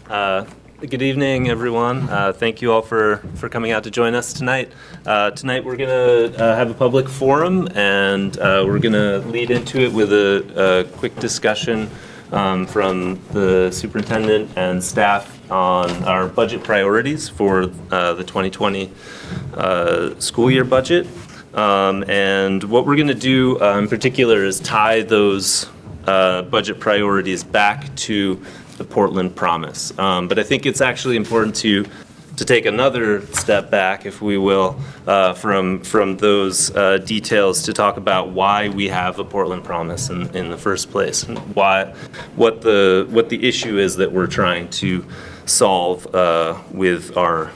Good evening, everyone. Thank you all for coming out to join us tonight. Tonight we're going to have a public forum, and we're going to lead into it with a quick discussion from the superintendent and staff on our budget priorities for the 2020 school year budget. And what we're going to do in particular is tie those budget priorities back to the Portland Promise. But I think it's actually important to take another step back, if we will, from those details to talk about why we have a Portland Promise in the first place, and what the issue is that we're trying to solve with our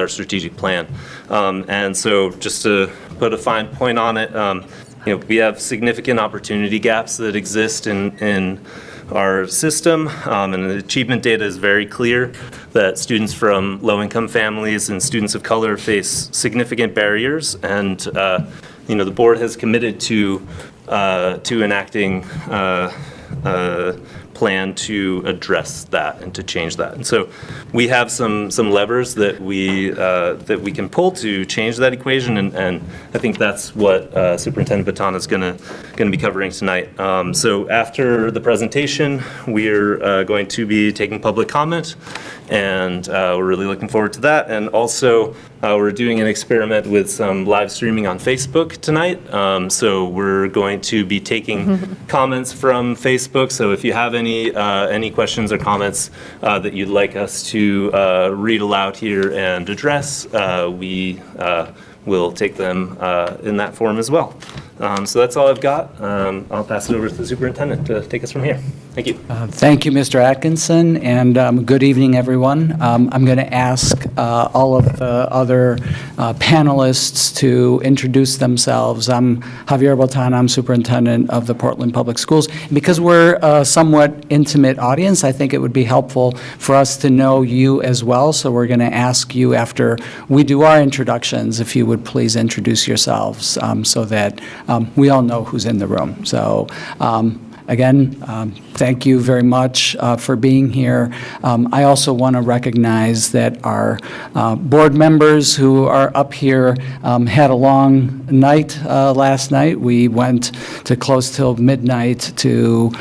strategic plan. And so, just to put a fine point on it, we have significant opportunity gaps that exist in our system, and the achievement data is very clear that students from low-income families and students of color face significant barriers, and the board has committed to enacting a plan to address that and to change that. And so we have some levers that we can pull to change that equation, and I think that's what Superintendent Batana is going to be covering tonight. So after the presentation, we're going to be taking public comment, and we're really looking forward to that. And also, we're doing an experiment with some live streaming on Facebook tonight. So we're going to be taking comments from Facebook. So if you have any questions or comments that you'd like us to read aloud here and address, we will take them in that form as well. So that's all I've got. I'll pass it over to the superintendent to take us from here. Thank you. Thank you, Mr. Atkinson, and good evening, everyone. I'm going to ask all of the other panelists to introduce themselves. I'm Xavier Bolton. I'm superintendent of the Portland Public Schools. Because we're a somewhat intimate audience, I think it would be helpful for us to know you as well. So we're going to ask you, after we do our introductions, if you would please introduce yourselves so that we all know who's in the room. So again, thank you very much for being here. I also want to recognize that our board members who are up here had a long night last night. We went to close till midnight to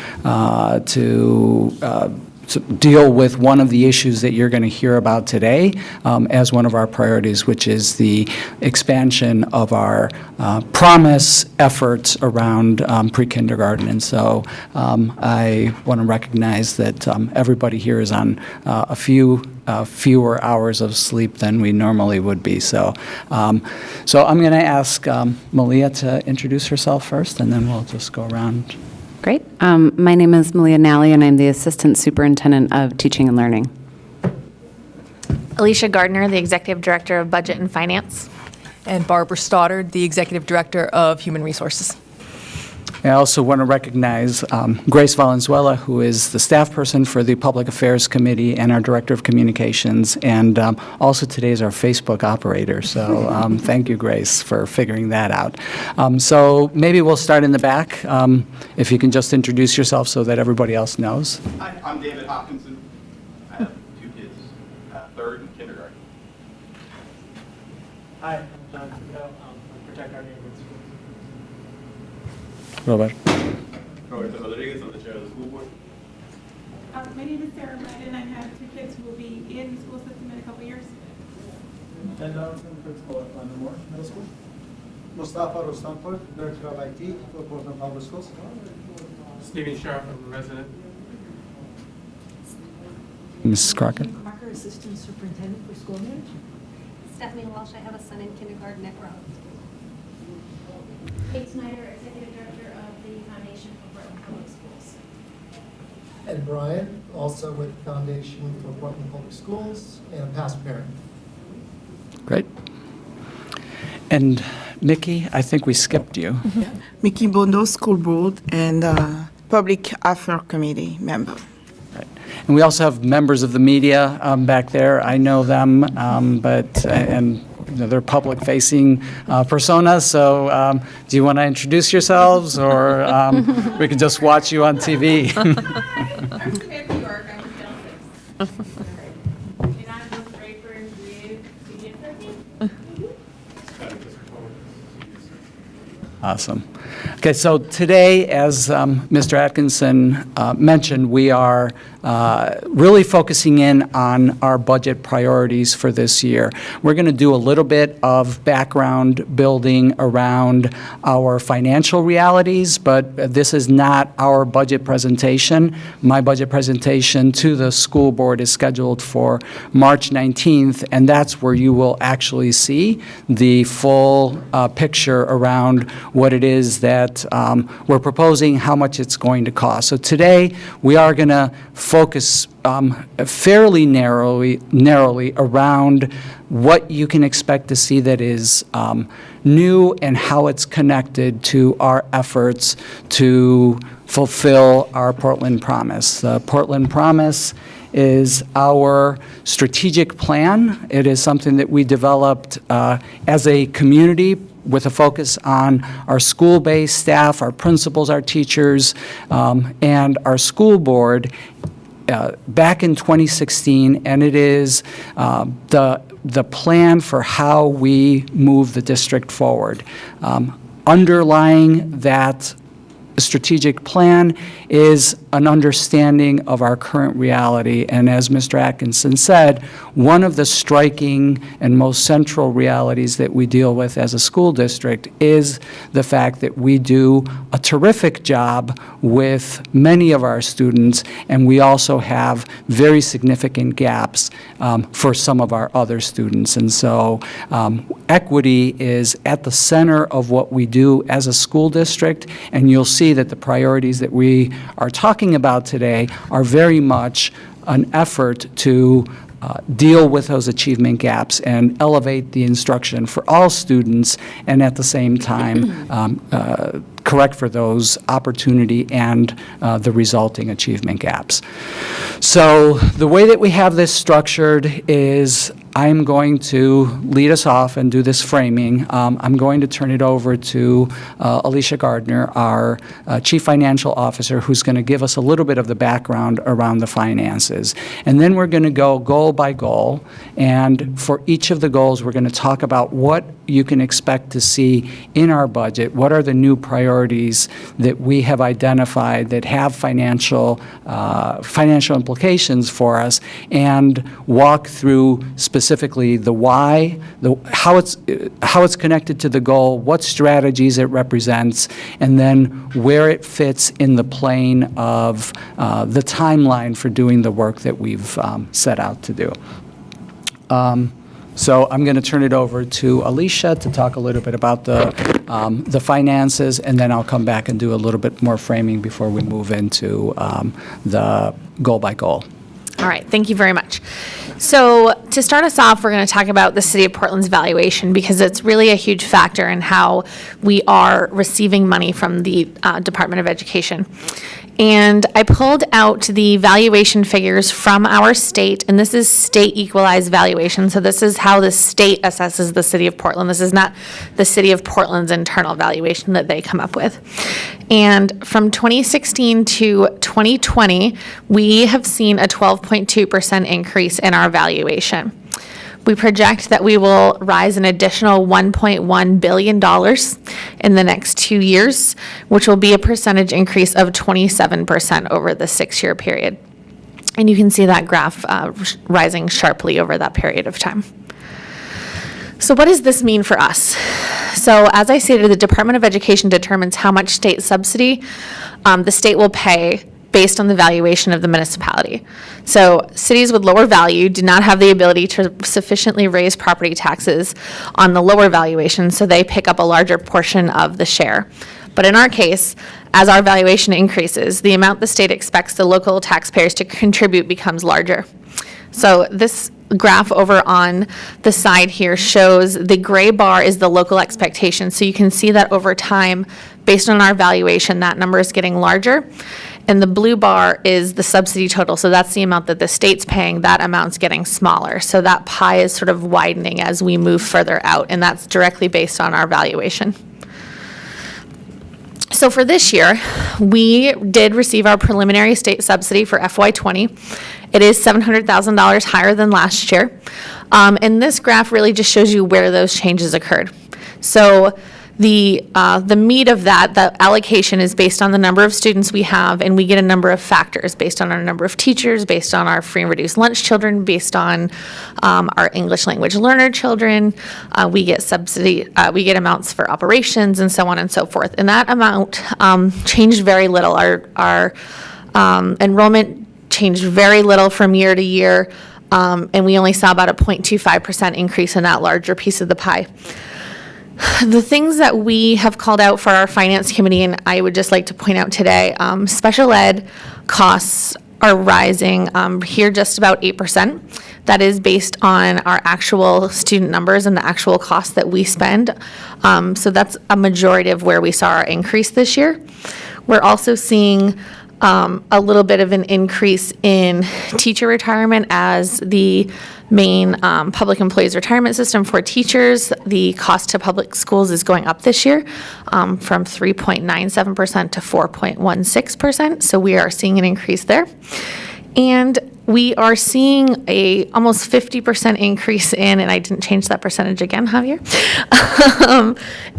deal with one of the issues that you're going to hear about today as one of our priorities, which is the expansion of our Promise efforts around pre-kindergarten. And so I want to recognize that everybody here is on fewer hours of sleep than we normally would be. So I'm going to ask Malia to introduce herself first, and then we'll just go around. Great. My name is Malia Nelly, and I'm the Assistant Superintendent of Teaching and Learning. Alicia Gardner, the Executive Director of Budget and Finance. And Barbara Stoddard, the Executive Director of Human Resources. I also want to recognize Grace Valenzuela, who is the staff person for the Public Affairs Committee and our Director of Communications, and also today is our Facebook operator. So thank you, Grace, for figuring that out. So maybe we'll start in the back, if you can just introduce yourself so that everybody else knows. Hi, I'm David Atkinson. I have 2 kids, 3rd and kindergarten. Hi, I'm John Trudeau. Protect Our Neighborhood Schools. Robert. Roberto Rodriguez, I'm the chair of the school board. My name is Sarah Brennan. I have 2 kids who will be in the school system in a couple years. Ted Donaldson, principal at London Moore Middle School. Mustafa Rostanpur, Director of IT for Portland Public Schools. Stephen Sharp, I'm a resident. Mrs. Crockett. Crocker, Assistant Superintendent for School Management. Stephanie Walsh, I have a son in kindergarten at Rhodes. Kate Snyder, Executive Director of the Foundation for Portland Public Schools. And Brian, also with Foundation for Portland Public Schools and a past parent. Great. And Mickey, I think we skipped you. Mickey Bondo, School Board and Public Affairs Committee member. Right. And we also have members of the media back there. I know them, but they're public-facing personas. So do you want to introduce yourselves, or we can just watch you on TV? Awesome. Okay, so today, as Mr. Atkinson mentioned, we are really focusing in on our budget priorities for this year. We're going to do a little bit of background building around our financial realities, but this is not our budget presentation. My budget presentation to the school board is scheduled for March 19th, and that's where you will actually see the full picture around what it is that we're proposing, how much it's going to cost. So today, we are going to focus fairly narrowly around what you can expect to see that is new and how it's connected to our efforts to fulfill our Portland Promise. The Portland Promise is our strategic plan. It is something that we developed as a community with a focus on our school-based staff, our principals, our teachers, and our school board back in 2016, and it is the plan for how we move the district forward. Underlying that strategic plan is an understanding of our current reality. And as Mr. Atkinson said, one of the striking and most central realities that we deal with as a school district is the fact that we do a terrific job with many of our students, and we also have very significant gaps for some of our other students. And so equity is at the center of what we do as a school district, and you'll see that the priorities that we are talking about today are very much an effort to deal with those achievement gaps and elevate the instruction for all students, and at the same time correct for those opportunity and the resulting achievement gaps. So the way that we have this structured is I'm going to lead us off and do this framing. I'm going to turn it over to Alicia Gardner, our Chief Financial Officer, who's going to give us a little bit of the background around the finances. And then we're going to go goal by goal, and for each of the goals, we're going to talk about what you can expect to see in our budget, what are the new priorities that we have identified that have financial implications for us, and walk through specifically the why, how it's connected to the goal, what strategies it represents, and then where it fits in the plane of the timeline for doing the work that we've set out to do. So I'm going to turn it over to Alicia to talk a little bit about the finances, and then I'll come back and do a little bit more framing before we move into the goal by goal. All right, thank you very much. So to start us off, we're going to talk about the City of Portland's valuation, because it's really a huge factor in how we are receiving money from the Department of Education. And I pulled out the valuation figures from our state, and this is state equalized valuation. So this is how the state assesses the City of Portland. This is not the City of Portland's internal valuation that they come up with. And from 2016 to 2020, we have seen a 12.2% increase in our valuation. We project that we will rise an additional $1.1 billion in the next 2 years, which will be a percentage increase of 27% over the 6-year period. And you can see that graph rising sharply over that period of time. So what does this mean for us? So as I stated, the Department of Education determines how much state subsidy the state will pay based on the valuation of the municipality. So cities with lower value do not have the ability to sufficiently raise property taxes on the lower valuation, so they pick up a larger portion of the share. But in our case, as our valuation increases, the amount the state expects the local taxpayers to contribute becomes larger. So this graph over on the side here shows the gray bar is the local expectation. So you can see that over time, based on our valuation, that number is getting larger. And the blue bar is the subsidy total. So that's the amount that the state's paying. That amount's getting smaller. So that pie is sort of widening as we move further out, and that's directly based on our valuation. So for this year, we did receive our preliminary state subsidy for FY20. It is $700,000 higher than last year. And this graph really just shows you where those changes occurred. So the meat of that, the allocation is based on the number of students we have, and we get a number of factors based on our number of teachers, based on our free and reduced lunch children, based on our English language learner children. We get we get amounts for operations and so on and so forth. And that amount changed very little. Our enrollment changed very little from year to year, and we only saw about a 0.25% increase in that larger piece of the pie. The things that we have called out for our finance committee, and I would just like to point out today, special ed costs are rising here just about 8%. That is based on our actual student numbers and the actual costs that we spend. So that's a majority of where we saw our increase this year. We're also seeing a little bit of an increase in teacher retirement as the Maine public employees retirement system for teachers. The cost to public schools is going up this year from 3.97% to 4.16%. So we are seeing an increase there. And we are seeing a almost 50% increase in, and I didn't change that percentage again, Javier,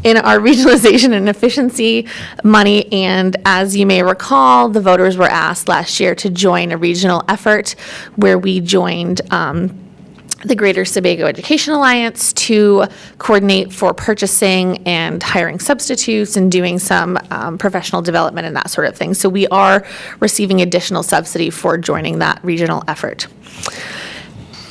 in our regionalization and efficiency money. And as you may recall, the voters were asked last year to join a regional effort where we joined the Greater Sebago Education Alliance to coordinate for purchasing and hiring substitutes and doing some professional development and that sort of thing. So we are receiving additional subsidy for joining that regional effort.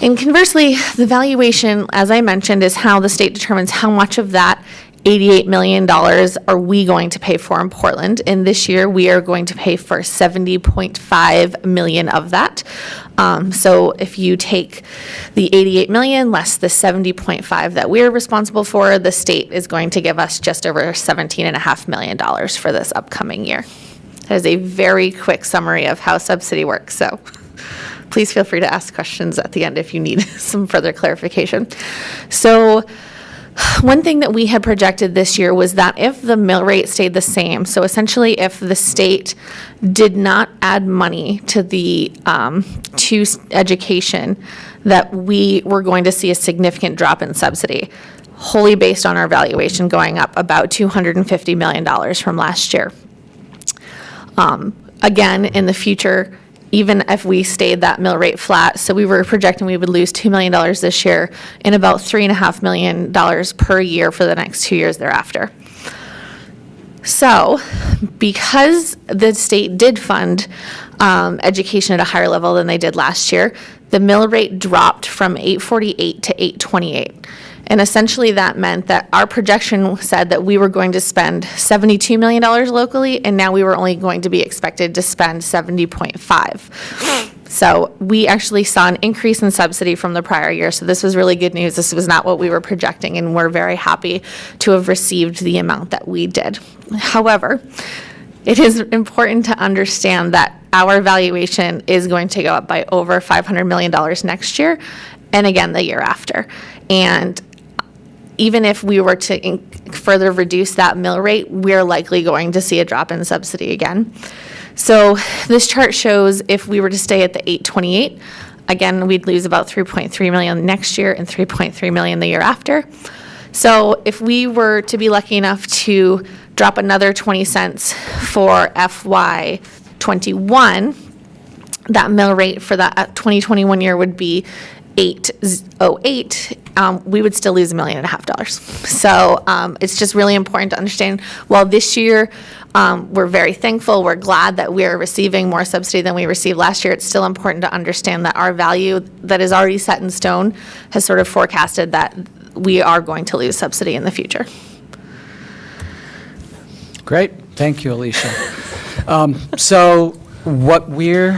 And conversely, the valuation, as I mentioned, is how the state determines how much of that $88 million are we going to pay for in Portland. And this year we are going to pay for 70.5 million of that. So if you take the 88 million less the 70.5 that we're responsible for, the state is going to give us just over $17.5 million for this upcoming year. That is a very quick summary of how subsidy works. So please feel free to ask questions at the end if you need some further clarification. So one thing that we had projected this year was that if the mill rate stayed the same, so essentially if the state did not add money to the to education, that we were going to see a significant drop in subsidy, wholly based on our valuation going up about $250 million from last year. Again, in the future, even if we stayed that mill rate flat, so we were projecting we would lose $2 million this year and about $3.5 million per year for the next 2 years thereafter. So because the state did fund education at a higher level than they did last year, the mill rate dropped from 848 to 828. And essentially that meant that our projection said that we were going to spend $72 million locally, and now we were only going to be expected to spend 70.5. So we actually saw an increase in subsidy from the prior year. So this was really good news. This was not what we were projecting, and we're very happy to have received the amount that we did. However, it is important to understand that our valuation is going to go up by over $500 million next year, and again the year after. And even if we were to further reduce that mill rate, we're likely going to see a drop in subsidy again. So this chart shows if we were to stay at the 828, again, we'd lose about 3.3 million next year and 3.3 million the year after. So if we were to be lucky enough to drop another 20 cents for FY21, that mill rate for that 2021 year would be 808, we would still lose $1.5 million. So it's just really important to understand, while this year we're very thankful, we're glad that we're receiving more subsidy than we received last year, it's still important to understand that our value that is already set in stone has sort of forecasted that we are going to lose subsidy in the future. Great, thank you, Alicia. So what we're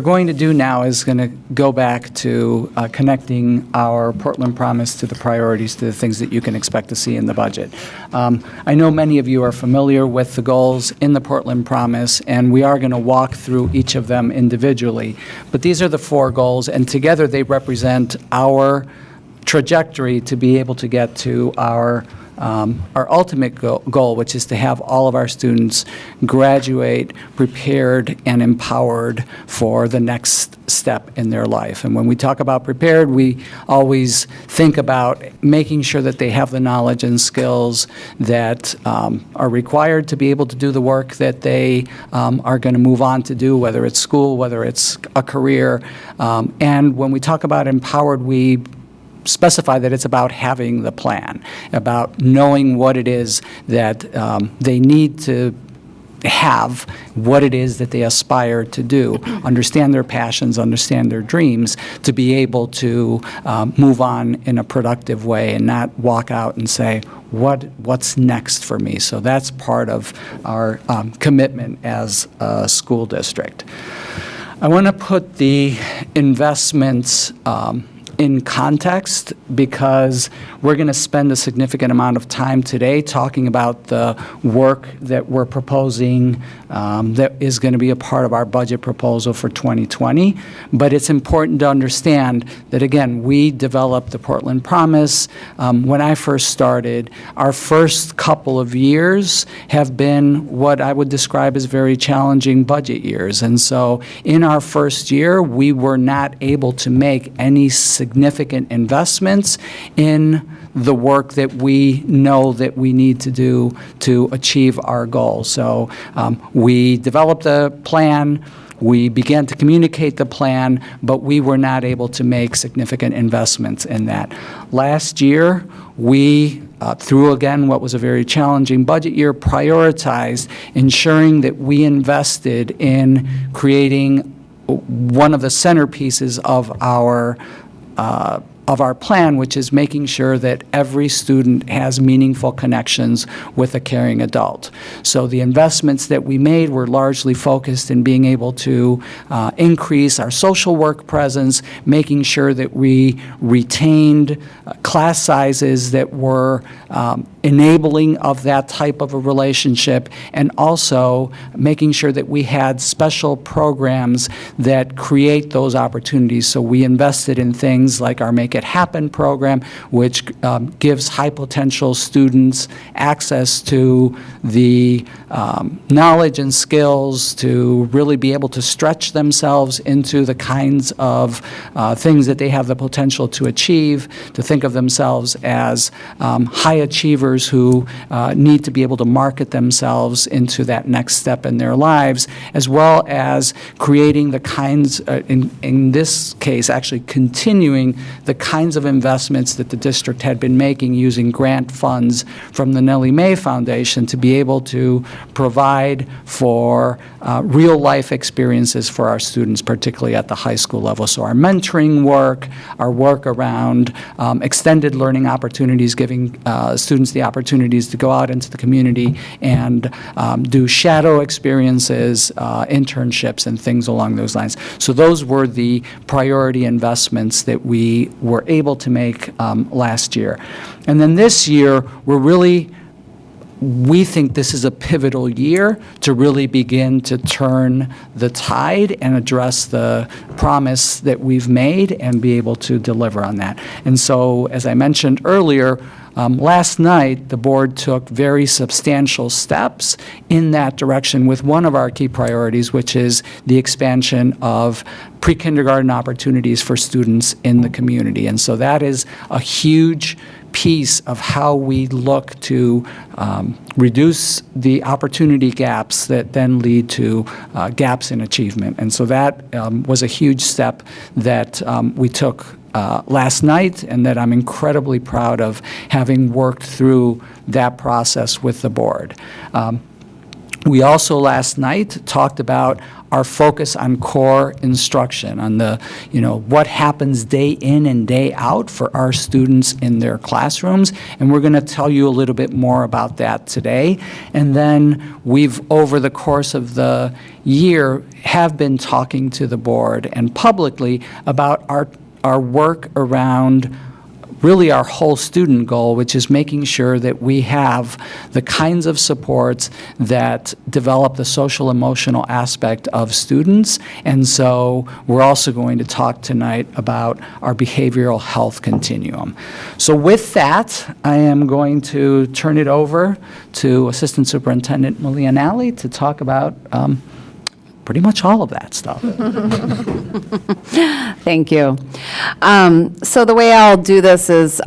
going to do now is going to go back to connecting our Portland Promise to the priorities, to the things that you can expect to see in the budget. I know many of you are familiar with the goals in the Portland Promise, and we are going to walk through each of them individually. But these are the 4 goals, and together they represent our trajectory to be able to get to our our ultimate goal, which is to have all of our students graduate prepared and empowered for the next step in their life. And when we talk about prepared, we always think about making sure that they have the knowledge and skills that are required to be able to do the work that they are going to move on to do, whether it's school, whether it's a career. And when we talk about empowered, we specify that it's about having the plan, about knowing what it is that they need to have, what it is that they aspire to do, understand their passions, understand their dreams, to be able to move on in a productive way and not walk out and say, what's next for me? So that's part of our commitment as a school district. I want to put the investments in context, because we're going to spend a significant amount of time today talking about the work that we're proposing that is going to be a part of our budget proposal for 2020. But it's important to understand that, again, we developed the Portland Promise. When I first started, our first couple of years have been what I would describe as very challenging budget years. And so in our first year, we were not able to make any significant investments in the work that we know that we need to do to achieve our goals. So we developed a plan, we began to communicate the plan, but we were not able to make significant investments in that. Last year, we, through again what was a very challenging budget year, prioritized ensuring that we invested in creating one of the centerpieces of our plan, which is making sure that every student has meaningful connections with a caring adult. So the investments that we made were largely focused in being able to increase our social work presence, making sure that we retained class sizes that were enabling of that type of a relationship, and also making sure that we had special programs that create those opportunities. So we invested in things like our Make It Happen program, which gives high potential students access to the knowledge and skills to really be able to stretch themselves into the kinds of things that they have the potential to achieve, to think of themselves as high achievers who need to be able to market themselves into that next step in their lives, as well as creating the kinds, in this case, actually continuing the kinds of investments that the district had been making using grant funds from the Nellie Mae Foundation to be able to provide for real-life experiences for our students, particularly at the high school level. So our mentoring work, our work around extended learning opportunities, giving students the opportunities to go out into the community and do shadow experiences, internships, and things along those lines. So those were the priority investments that we were able to make last year. And then this year, we think this is a pivotal year to really begin to turn the tide and address the promise that we've made and be able to deliver on that. And so, as I mentioned earlier, last night, the board took very substantial steps in that direction with one of our key priorities, which is the expansion of pre-kindergarten opportunities for students in the community. And so that is a huge piece of how we look to reduce the opportunity gaps that then lead to gaps in achievement. And so that was a huge step that we took last night, and that I'm incredibly proud of having worked through that process with the board. We also last night talked about our focus on core instruction, on the, what happens day in and day out for our students in their classrooms, and we're going to tell you a little bit more about that today. And then we've, over the course of the year, have been talking to the board and publicly about our work around really our whole student goal, which is making sure that we have the kinds of supports that develop the social emotional aspect of students. And so we're also going to talk tonight about our behavioral health continuum. So with that, I am going to turn it over to Assistant Superintendent Malia Nelly to talk about pretty much all of that stuff. Thank you. So the way I'll do this is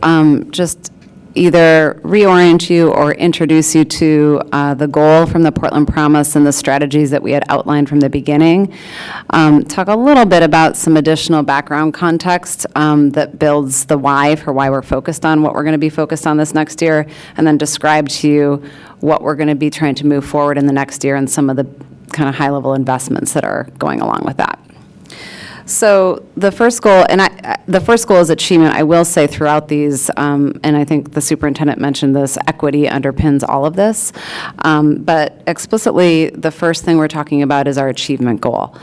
just either reorient you or introduce you to the goal from the Portland Promise and the strategies that we had outlined from the beginning. Talk a little bit about some additional background context that builds the why for why we're focused on what we're going to be focused on this next year, and then describe to you what we're going to be trying to move forward in the next year and some of the kind of high-level investments that are going along with that. So the first goal, and the first goal is achievement. I will say throughout these, and I think the superintendent mentioned this, equity underpins all of this. But explicitly, the first thing we're talking about is our achievement goal.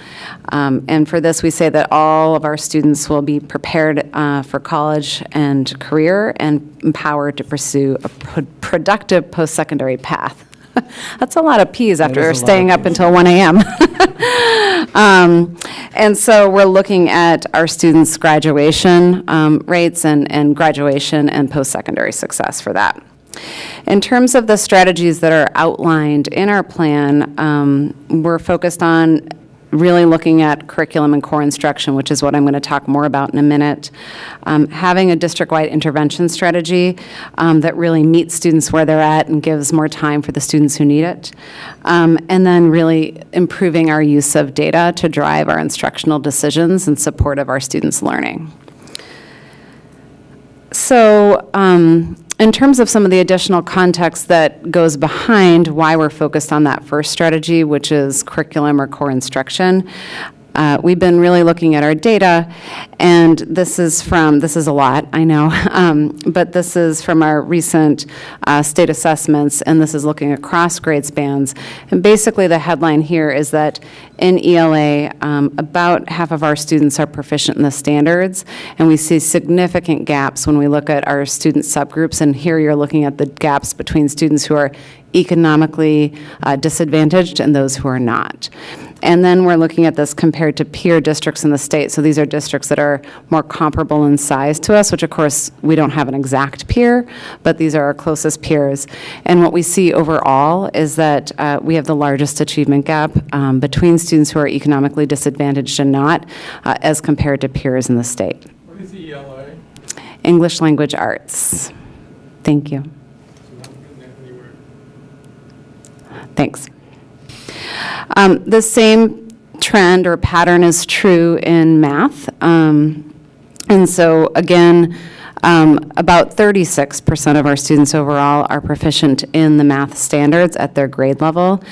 And for this, we say that all of our students will be prepared for college and career and empowered to pursue a productive post-secondary path. That's a lot of P's after staying up until 1 a.m. And so we're looking at our students' graduation rates and graduation and post-secondary success for that. In terms of the strategies that are outlined in our plan, we're focused on really looking at curriculum and core instruction, which is what I'm going to talk more about in a minute. Having a district-wide intervention strategy that really meets students where they're at and gives more time for the students who need it. And then really improving our use of data to drive our instructional decisions in support of our students' learning. So, in terms of some of the additional context that goes behind why we're focused on that first strategy, which is curriculum or core instruction, we've been really looking at our data, and this is a lot, I know, but this is from our recent state assessments, and this is looking across grade spans. And basically the headline here is that in ELA, about half of our students are proficient in the standards, and we see significant gaps when we look at our student subgroups, and here you're looking at the gaps between students who are economically disadvantaged and those who are not. And then we're looking at this compared to peer districts in the state. So these are districts that are more comparable in size to us, which of course we don't have an exact peer, but these are our closest peers. And what we see overall is that we have the largest achievement gap between students who are economically disadvantaged and not, as compared to peers in the state. What is ELA? English Language Arts. Thank you. Thanks. The same trend or pattern is true in math. And so again, about 36% of our students overall are proficient in the math standards at their grade level.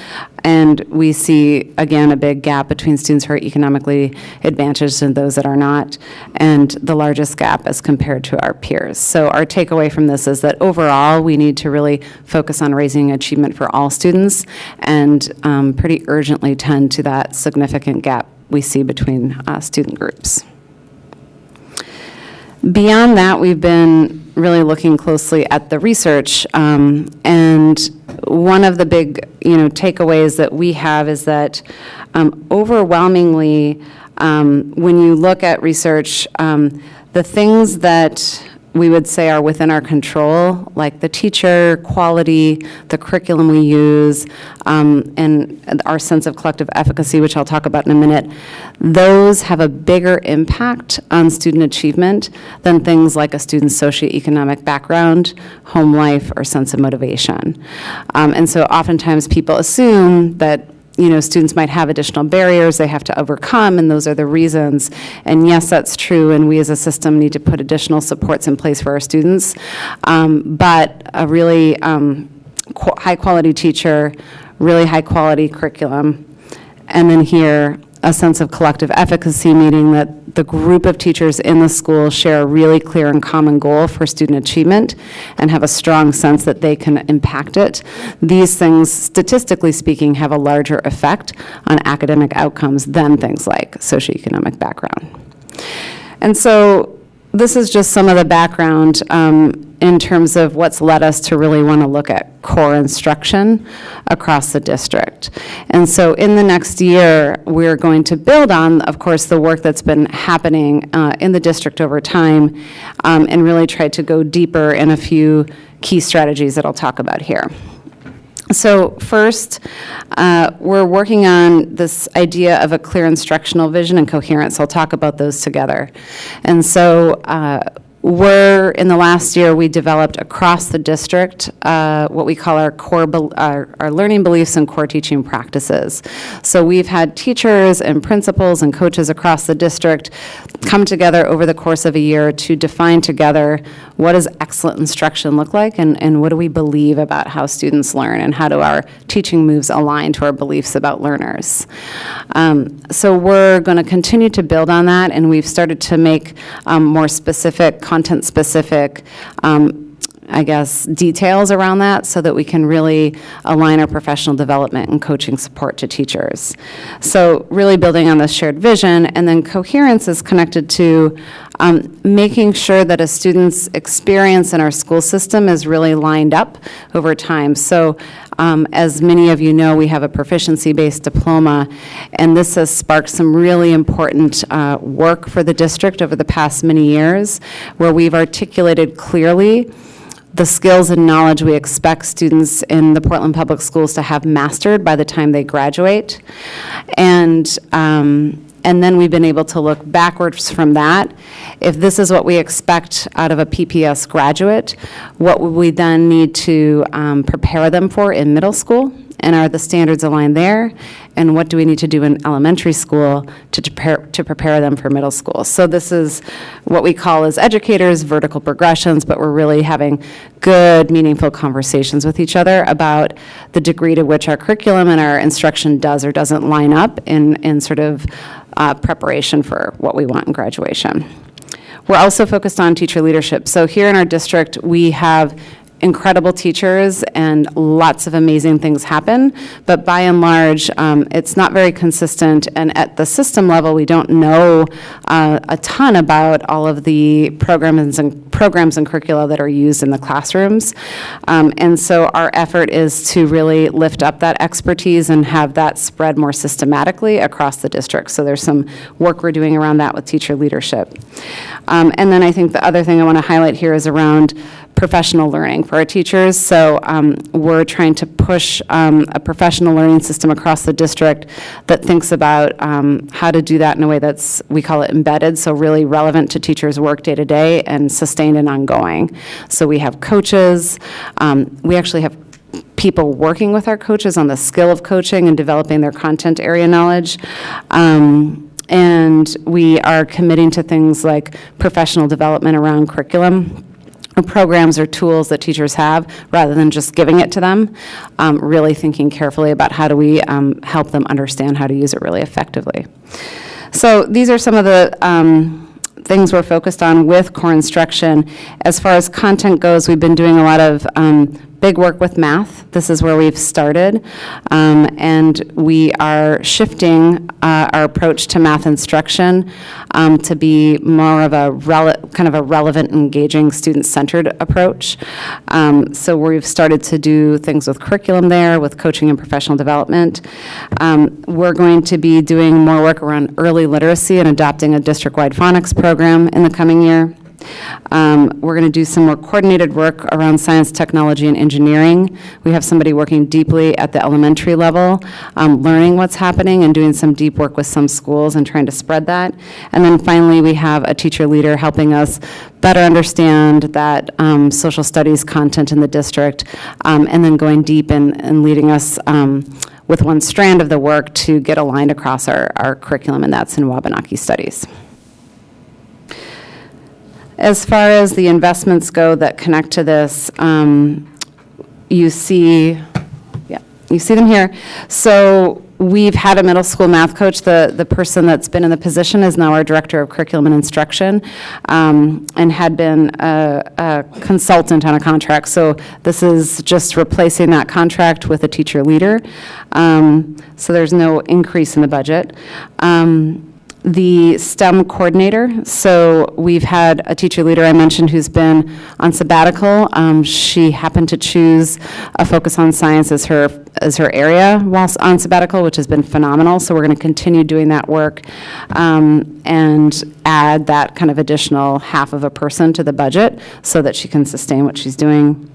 And we see, again, a big gap between students who are economically advantaged and those that are not, and the largest gap as compared to our peers. So our takeaway from this is that overall, we need to really focus on raising achievement for all students and pretty urgently tend to that significant gap we see between student groups. Beyond that, we've been really looking closely at the research, and one of the big, takeaways that we have is that overwhelmingly, when you look at research, the things that we would say are within our control, like the teacher quality, the curriculum we use, and our sense of collective efficacy, which I'll talk about in a minute, those have a bigger impact on student achievement than things like a student's socioeconomic background, home life, or sense of motivation. And so oftentimes people assume that students might have additional barriers they have to overcome, and those are the reasons. And yes, that's true, and we as a system need to put additional supports in place for our students. But a really high-quality teacher, really high-quality curriculum, and then here, a sense of collective efficacy, meaning that the group of teachers in the school share a really clear and common goal for student achievement and have a strong sense that they can impact it. These things, statistically speaking, have a larger effect on academic outcomes than things like socioeconomic background. And so this is just some of the background in terms of what's led us to really want to look at core instruction across the district. And so in the next year, we're going to build on, of course, the work that's been happening in the district over time, and really try to go deeper in a few key strategies that I'll talk about here. So first, we're working on this idea of a clear instructional vision and coherence. I'll talk about those together. And so in the last year, we developed across the district what we call our learning beliefs and core teaching practices. So we've had teachers and principals and coaches across the district come together over the course of a year to define together what does excellent instruction look like, and what do we believe about how students learn, and how do our teaching moves align to our beliefs about learners. So we're going to continue to build on that, and we've started to make more specific, content-specific details around that so that we can really align our professional development and coaching support to teachers. So really building on this shared vision, and then coherence is connected to making sure that a student's experience in our school system is really lined up over time. So as many of you know, we have a proficiency-based diploma, and this has sparked some really important work for the district over the past many years, where we've articulated clearly the skills and knowledge we expect students in the Portland Public Schools to have mastered by the time they graduate. And then we've been able to look backwards from that. If this is what we expect out of a PPS graduate, what would we then need to prepare them for in middle school? And are the standards aligned there? And what do we need to do in elementary school to prepare them for middle school? So this is what we call as educators vertical progressions, but we're really having good, meaningful conversations with each other about the degree to which our curriculum and our instruction does or doesn't line up in sort of preparation for what we want in graduation. We're also focused on teacher leadership. So here in our district, we have incredible teachers and lots of amazing things happen, but by and large, it's not very consistent, and at the system level, we don't know a ton about all of the programs and curricula that are used in the classrooms. And so our effort is to really lift up that expertise and have that spread more systematically across the district. So there's some work we're doing around that with teacher leadership. And then I think the other thing I want to highlight here is around professional learning for our teachers. So we're trying to push a professional learning system across the district that thinks about how to do that in a way that's, we call it embedded, so really relevant to teachers' work day to day and sustained and ongoing. So we have coaches. We actually have people working with our coaches on the skill of coaching and developing their content area knowledge. And we are committing to things like professional development around curriculum, programs or tools that teachers have, rather than just giving it to them, really thinking carefully about how do we help them understand how to use it really effectively. So these are some of the things we're focused on with core instruction. As far as content goes, we've been doing a lot of big work with math. This is where we've started, and we are shifting our approach to math instruction to be more of a relevant, engaging, student-centered approach. So we've started to do things with curriculum there, with coaching and professional development. We're going to be doing more work around early literacy and adopting a district-wide phonics program in the coming year. We're going to do some more coordinated work around science, technology, and engineering. We have somebody working deeply at the elementary level, learning what's happening and doing some deep work with some schools and trying to spread that. And then finally, we have a teacher leader helping us better understand that social studies content in the district, and then going deep and leading us with one strand of the work to get aligned across our curriculum, and that's in Wabanaki Studies. As far as the investments go that connect to this, you see them here. So we've had a middle school math coach. The person that's been in the position is now our director of curriculum and instruction, and had been a consultant on a contract. So this is just replacing that contract with a teacher leader. So there's no increase in the budget. the STEM coordinator. So we've had a teacher leader I mentioned who's been on sabbatical. She happened to choose a focus on science as her area whilst on sabbatical, which has been phenomenal. So we're going to continue doing that work and add that kind of additional half of a person to the budget so that she can sustain what she's doing.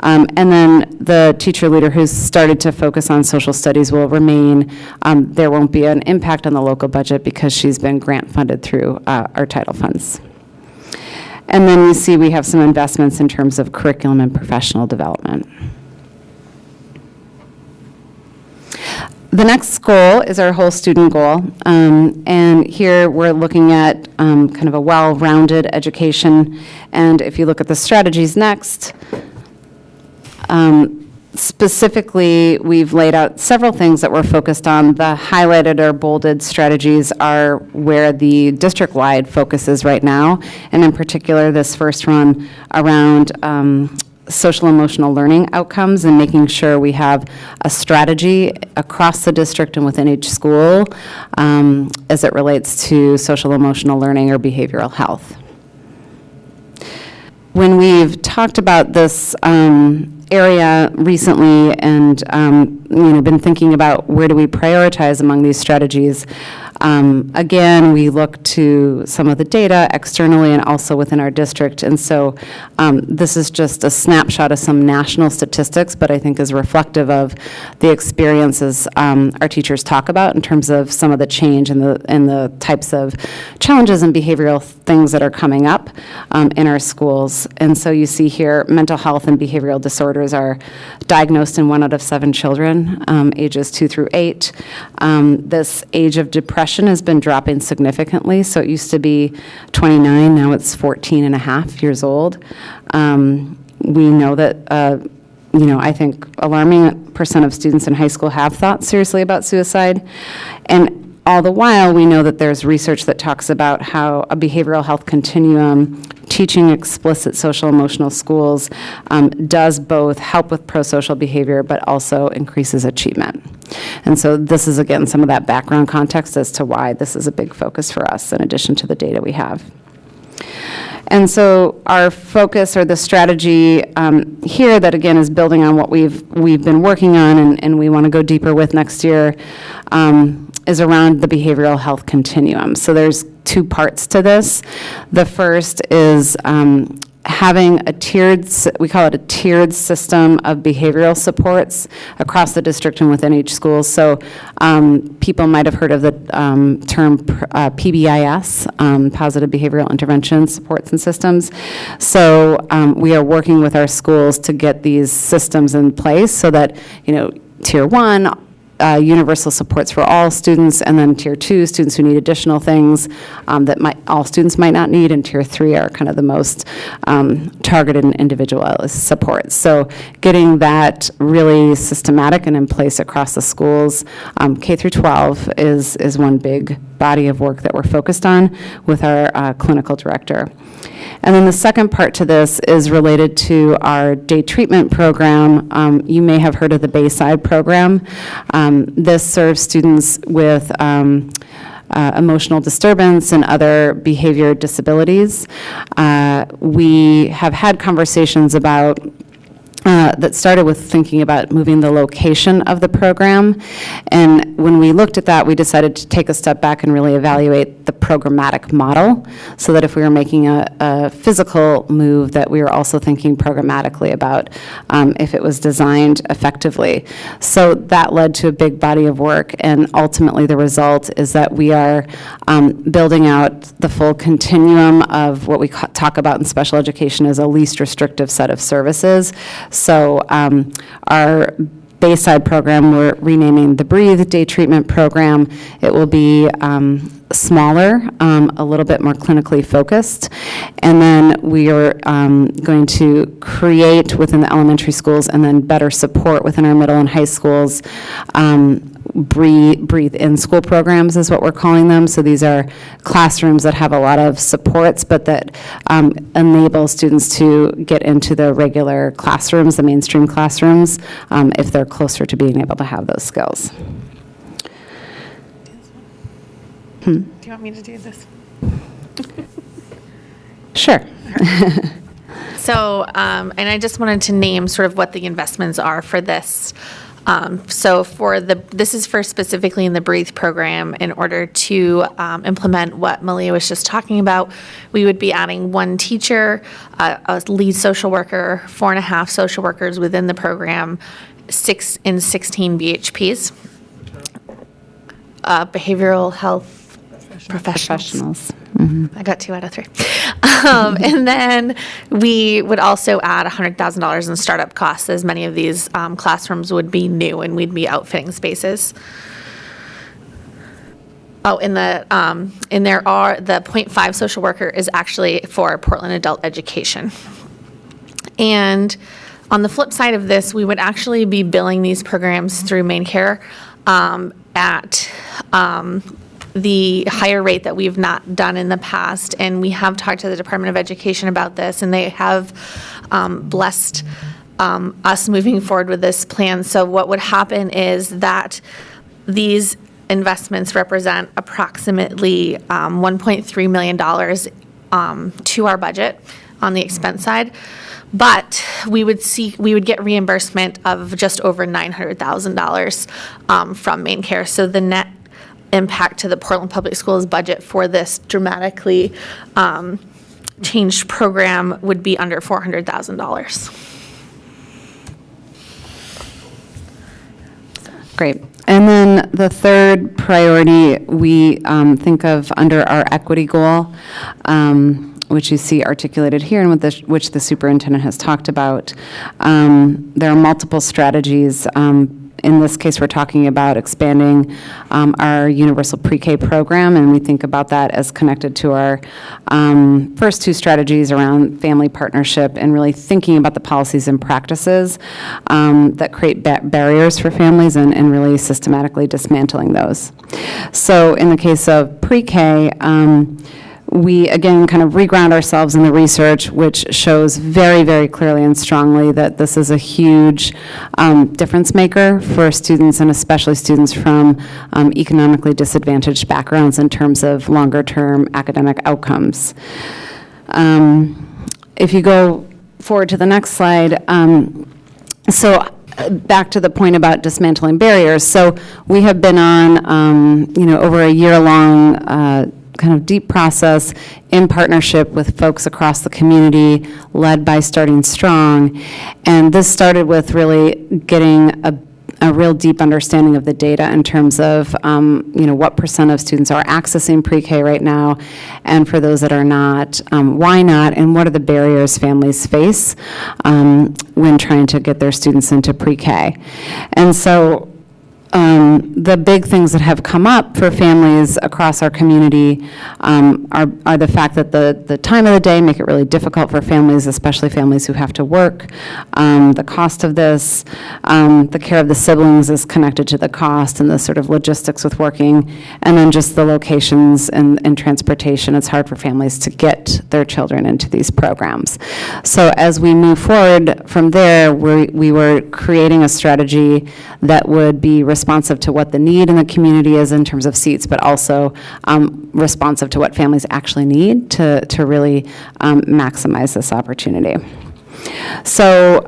And then the teacher leader who's started to focus on social studies will remain. There won't be an impact on the local budget because she's been grant funded through our title funds. And then you see we have some investments in terms of curriculum and professional development. The next goal is our whole student goal. And here we're looking at kind of a well-rounded education. And if you look at the strategies next, specifically, we've laid out several things that we're focused on. The highlighted or bolded strategies are where the district-wide focus is right now, and in particular, this first one around social emotional learning outcomes and making sure we have a strategy across the district and within each school as it relates to social emotional learning or behavioral health. When we've talked about this area recently and been thinking about where do we prioritize among these strategies, again, we look to some of the data externally and also within our district. And so this is just a snapshot of some national statistics, but I think is reflective of the experiences our teachers talk about in terms of some of the change and the types of challenges and behavioral things that are coming up in our schools. And so you see here, mental health and behavioral disorders are diagnosed in 1 out of 7 children, ages 2 through 8. This age of depression has been dropping significantly. So it used to be 29, now it's 14 and a half years old. We know that, I think alarming % of students in high school have thought seriously about suicide. And all the while, we know that there's research that talks about how a behavioral health continuum, teaching explicit social emotional schools, does both help with pro-social behavior, but also increases achievement. And so this is, again, some of that background context as to why this is a big focus for us in addition to the data we have. And so our focus or the strategy here that, again, is building on what we've been working on and we want to go deeper with next year is around the behavioral health continuum. So there's 2 parts to this. The first is having a tiered, we call it a tiered system of behavioral supports across the district and within each school. So people might have heard of the term PBIS, Positive Behavioral Intervention Supports and Systems. So we are working with our schools to get these systems in place so that, Tier 1, universal supports for all students, and then Tier 2, students who need additional things that all students might not need, and Tier 3 are kind of the most targeted and individualized supports. So getting that really systematic and in place across the schools, K through 12 is one big body of work that we're focused on with our clinical director. And then the second part to this is related to our day treatment program. You may have heard of the Bayside program. This serves students with emotional disturbance and other behavior disabilities. We have had conversations about that started with thinking about moving the location of the program. And when we looked at that, we decided to take a step back and really evaluate the programmatic model so that if we were making a physical move, that we were also thinking programmatically about if it was designed effectively. So that led to a big body of work, and ultimately the result is that we are building out the full continuum of what we talk about in special education as a least restrictive set of services. So our Bayside program, we're renaming the Breathe Day Treatment Program. It will be smaller, a little bit more clinically focused. And then we are going to create within the elementary schools and then better support within our middle and high schools breathe in school programs is what we're calling them. So these are classrooms that have a lot of supports, but that enable students to get into the regular classrooms, the mainstream classrooms, if they're closer to being able to have those skills. Do you want me to do this? Sure. So, and I just wanted to name sort of what the investments are for this. So this is for specifically in the Breathe program. In order to implement what Malia was just talking about, we would be adding 1 teacher, a lead social worker, 4.5 social workers within the program, 16 BHPs, behavioral health professionals. I got 2 out of 3. And then we would also add $100,000 in startup costs, as many of these classrooms would be new and we'd be outfitting spaces. Oh, and there are the 0.5 social worker is actually for Portland adult education. And on the flip side of this, we would actually be billing these programs through Maine Care at the higher rate that we've not done in the past. And we have talked to the Department of Education about this, and they have blessed us moving forward with this plan. So what would happen is that these investments represent approximately $1.3 million to our budget on the expense side. But we would get reimbursement of just over $900,000 from Maine Care. So the net impact to the Portland Public Schools budget for this dramatically changed program would be under $400,000. Great. And then the third priority we think of under our equity goal, which you see articulated here and which the superintendent has talked about. There are multiple strategies. In this case, we're talking about expanding our universal pre-K program, and we think about that as connected to our first 2 strategies around family partnership and really thinking about the policies and practices that create barriers for families and really systematically dismantling those. So in the case of pre-K, we, again, kind of reground ourselves in the research, which shows very, very clearly and strongly that this is a huge difference maker for students, and especially students from economically disadvantaged backgrounds in terms of longer-term academic outcomes. If you go forward to the next slide, back to the point about dismantling barriers. So we have been on, over a year-long kind of deep process in partnership with folks across the community, led by Starting Strong. And this started with really getting a real deep understanding of the data in terms of, what % of students are accessing pre-K right now, and for those that are not, why not, and what are the barriers families face when trying to get their students into pre-K. And so the big things that have come up for families across our community are the fact that the time of the day make it really difficult for families, especially families who have to work. The cost of this, the care of the siblings is connected to the cost, and the sort of logistics with working, and then just the locations and transportation. It's hard for families to get their children into these programs. So as we move forward from there, we were creating a strategy that would be responsive to what the need in the community is in terms of seats, but also responsive to what families actually need to really maximize this opportunity. So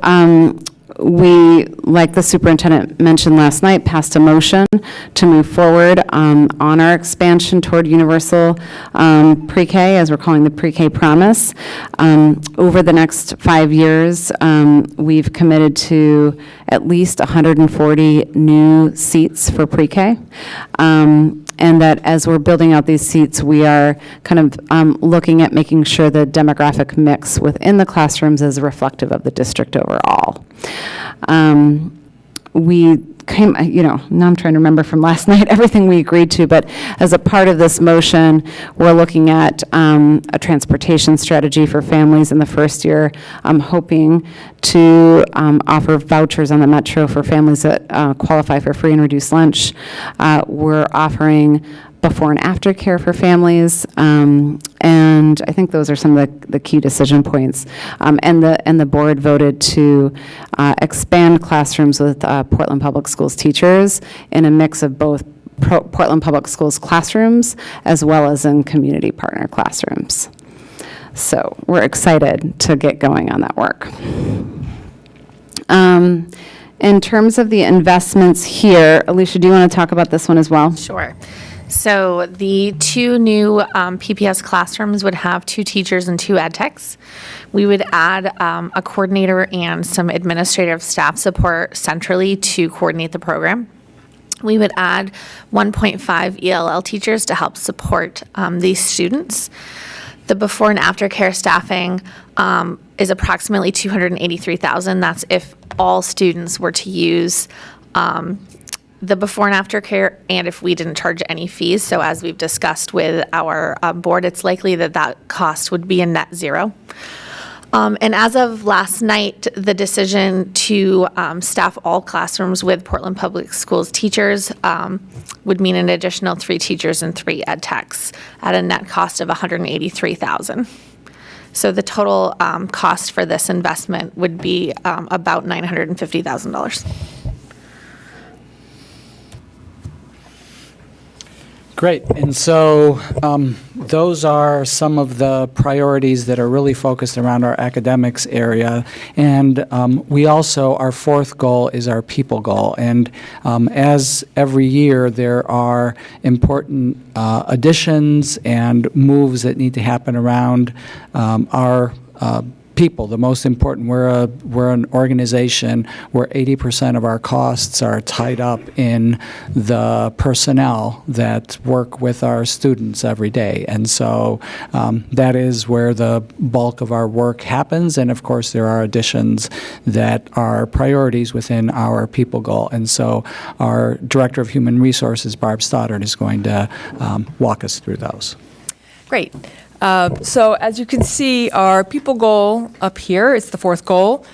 we, like the superintendent mentioned last night, passed a motion to move forward on our expansion toward universal pre-K, as we're calling the PreK Promise. Over the next 5 years, we've committed to at least 140 new seats for pre-K. And that as we're building out these seats, we are kind of looking at making sure the demographic mix within the classrooms is reflective of the district overall. We came, now I'm trying to remember from last night everything we agreed to, but as a part of this motion, we're looking at a transportation strategy for families in the first year. I'm hoping to offer vouchers on the Metro for families that qualify for free and reduced lunch. We're offering before and after care for families, and I think those are some of the key decision points. And the board voted to expand classrooms with Portland Public Schools teachers in a mix of both Portland Public Schools classrooms, as well as in community partner classrooms. So we're excited to get going on that work. In terms of the investments here, Alicia, do you want to talk about this one as well? Sure. So the 2 new PPS classrooms would have 2 teachers and 2 ed techs. We would add a coordinator and some administrative staff support centrally to coordinate the program. We would add 1.5 ELL teachers to help support these students. The before and after care staffing is approximately $283,000. That's if all students were to use the before and after care, and if we didn't charge any fees. So as we've discussed with our board, it's likely that that cost would be a net zero. And as of last night, the decision to staff all classrooms with Portland Public Schools teachers would mean an additional 3 teachers and 3 ed techs at a net cost of $183,000. So the total cost for this investment would be about $950,000. Great. And so those are some of the priorities that are really focused around our academics area. And we also, our 4th goal is our people goal. And as every year, there are important additions and moves that need to happen around our people. The most important, we're an organization where 80% of our costs are tied up in the personnel that work with our students every day. And so that is where the bulk of our work happens. And of course, there are additions that are priorities within our people goal. And so our Director of Human Resources, Barb Stoddard, is going to walk us through those. Great. So as you can see, our people goal up here, it's the 4th goal,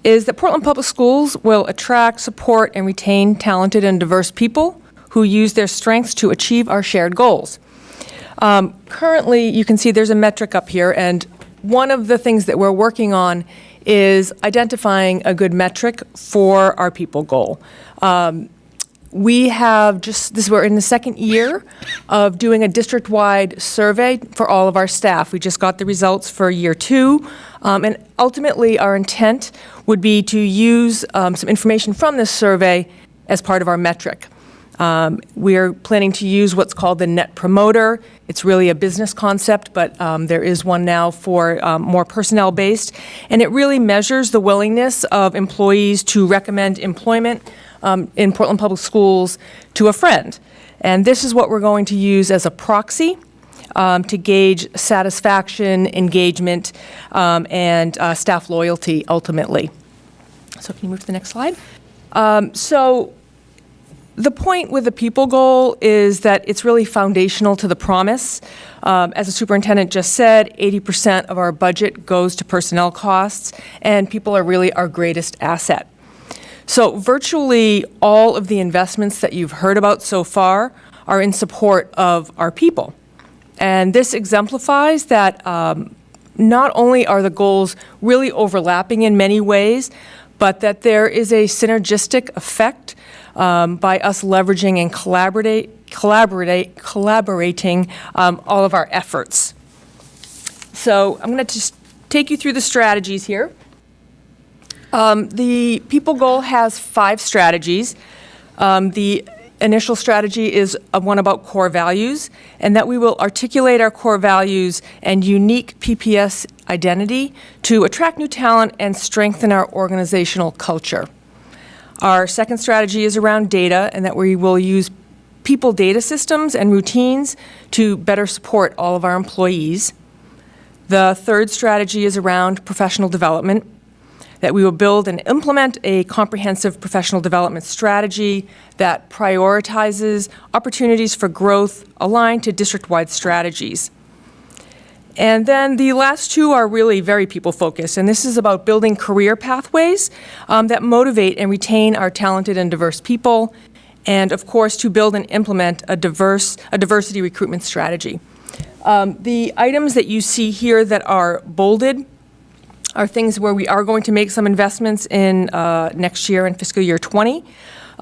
is that Portland Public Schools will attract, support, and retain talented and diverse people who use their strengths to achieve our shared goals. Currently, you can see there's a metric up here, and one of the things that we're working on is identifying a good metric for our people goal. We have we're in the 2nd year of doing a district-wide survey for all of our staff. We just got the results for year 2. And ultimately, our intent would be to use some information from this survey as part of our metric. We're planning to use what's called the Net Promoter. It's really a business concept, but there is one now for more personnel-based. And it really measures the willingness of employees to recommend employment in Portland Public Schools to a friend. And this is what we're going to use as a proxy to gauge satisfaction, engagement, and staff loyalty ultimately. So can you move to the next slide? So the point with the people goal is that it's really foundational to the promise. As the superintendent just said, 80% of our budget goes to personnel costs, and people are really our greatest asset. So virtually all of the investments that you've heard about so far are in support of our people. And this exemplifies that not only are the goals really overlapping in many ways, but that there is a synergistic effect by us leveraging and collaborating all of our efforts. So I'm going to just take you through the strategies here. The people goal has 5 strategies. The initial strategy is one about core values, and that we will articulate our core values and unique PPS identity to attract new talent and strengthen our organizational culture. Our second strategy is around data, and that we will use people data systems and routines to better support all of our employees. The third strategy is around professional development, that we will build and implement a comprehensive professional development strategy that prioritizes opportunities for growth aligned to district-wide strategies. And then the last 2 are really very people-focused, and this is about building career pathways that motivate and retain our talented and diverse people, and of course to build and implement a diversity recruitment strategy. The items that you see here that are bolded are things where we are going to make some investments in next year in fiscal year 20.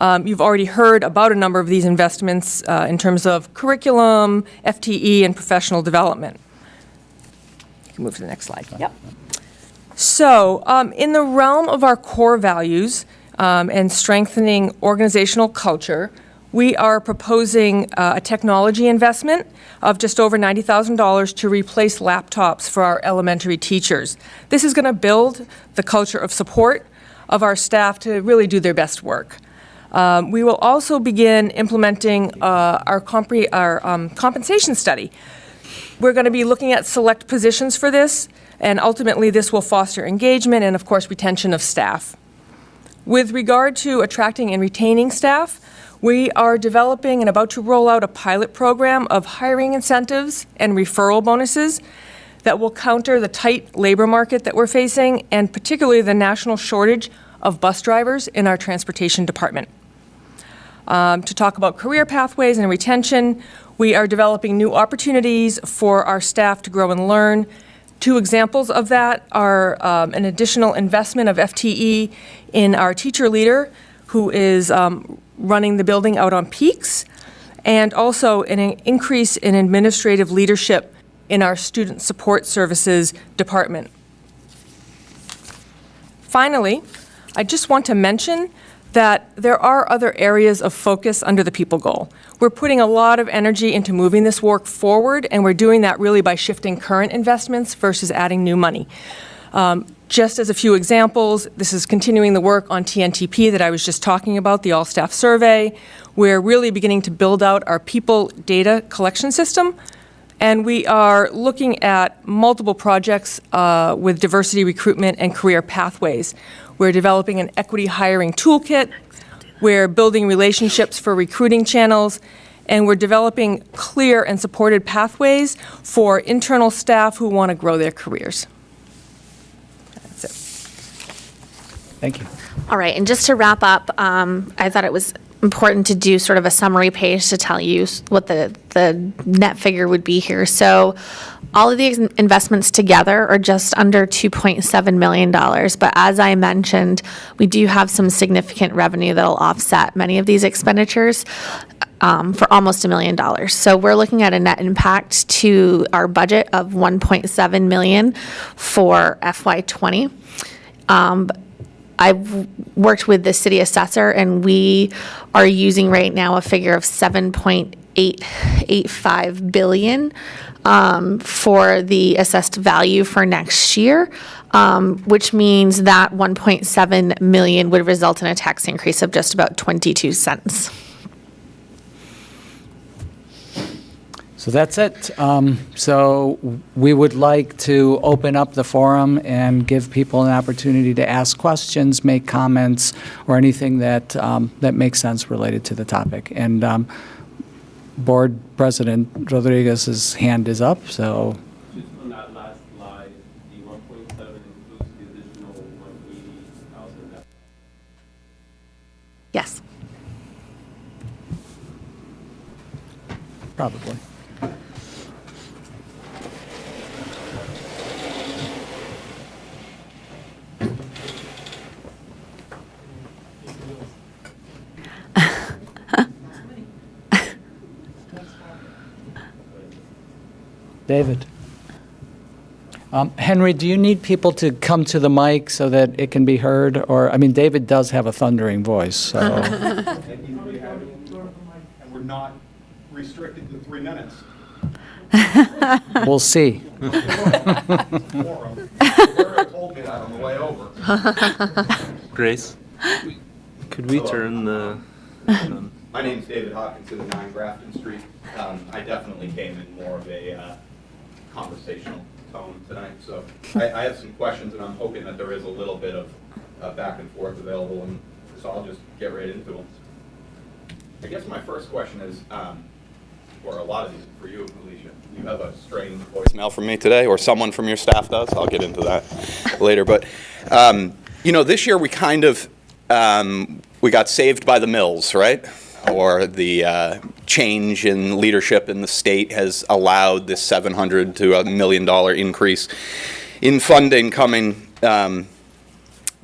You've already heard about a number of these investments in terms of curriculum, FTE, and professional development. You can move to the next slide. Yep. So, in the realm of our core values and strengthening organizational culture, we are proposing a technology investment of just over $90,000 to replace laptops for our elementary teachers. This is going to build the culture of support of our staff to really do their best work. We will also begin implementing our compensation study. We're going to be looking at select positions for this, and ultimately this will foster engagement and, of course, retention of staff. With regard to attracting and retaining staff, we are developing and about to roll out a pilot program of hiring incentives and referral bonuses that will counter the tight labor market that we're facing, and particularly the national shortage of bus drivers in our transportation department. To talk about career pathways and retention, we are developing new opportunities for our staff to grow and learn. Two examples of that are an additional investment of FTE in our teacher leader, who is running the building out on peaks, and also an increase in administrative leadership in our student support services department. Finally, I just want to mention that there are other areas of focus under the people goal. We're putting a lot of energy into moving this work forward, and we're doing that really by shifting current investments versus adding new money. Just as a few examples, this is continuing the work on TNTP that I was just talking about, the all-staff survey. We're really beginning to build out our people data collection system, and we are looking at multiple projects with diversity recruitment and career pathways. We're developing an equity hiring toolkit. We're building relationships for recruiting channels, and we're developing clear and supported pathways for internal staff who want to grow their careers. That's it. Thank you. All right, and just to wrap up, I thought it was important to do sort of a summary page to tell you what the net figure would be here. So all of these investments together are just under $2.7 million. But as I mentioned, we do have some significant revenue that'll offset many of these expenditures for almost $1 million. So we're looking at a net impact to our budget of $1.7 million for FY20. I've worked with the city assessor, and we are using right now a figure of $7.885 billion for the assessed value for next year, which means that $1.7 million would result in a tax increase of just about 22 cents. So that's it. So we would like to open up the forum and give people an opportunity to ask questions, make comments, or anything that that makes sense related to the topic. And Board President Rodriguez's hand is up. So. Just on that last slide, the 1.7 includes the additional 180,000. Yes. Probably. David. Henry, do you need people to come to the mic so that it can be heard? Or, I mean, David does have a thundering voice, so. And we're not restricted to 3 minutes. We'll see. Told me that on the way over. Grace, could we turn the... My name's David Atkinson at 9 Grafton Street. I definitely came in more of a conversational tone tonight, so I have some questions, and I'm hoping that there is a little bit of back and forth available, and so I'll just get right into them. I guess my first question is, or a lot of these for you, Alicia. You have a strange voicemail from me today, or someone from your staff does. I'll get into that later. But, you know, this year we kind of, we got saved by the mills, right? Or the change in leadership in the state has allowed this $700,000 to $1 million increase in funding coming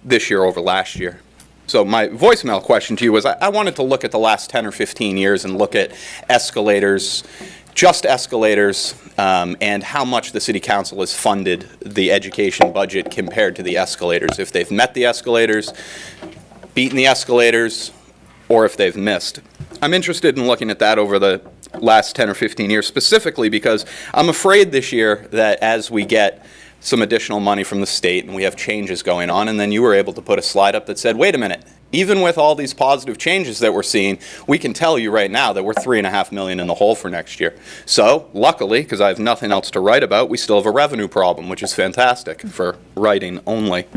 this year over last year. So my voicemail question to you was, I wanted to look at the last 10 or 15 years and look at escalators, just escalators, and how much the city council has funded the education budget compared to the escalators. If they've met the escalators, beaten the escalators, or if they've missed. I'm interested in looking at that over the last 10 or 15 years, specifically because I'm afraid this year that as we get some additional money from the state and we have changes going on, and then you were able to put a slide up that said, wait a minute, even with all these positive changes that we're seeing, we can tell you right now that we're $3.5 million in the hole for next year. So luckily, because I have nothing else to write about, we still have a revenue problem, which is fantastic for writing only.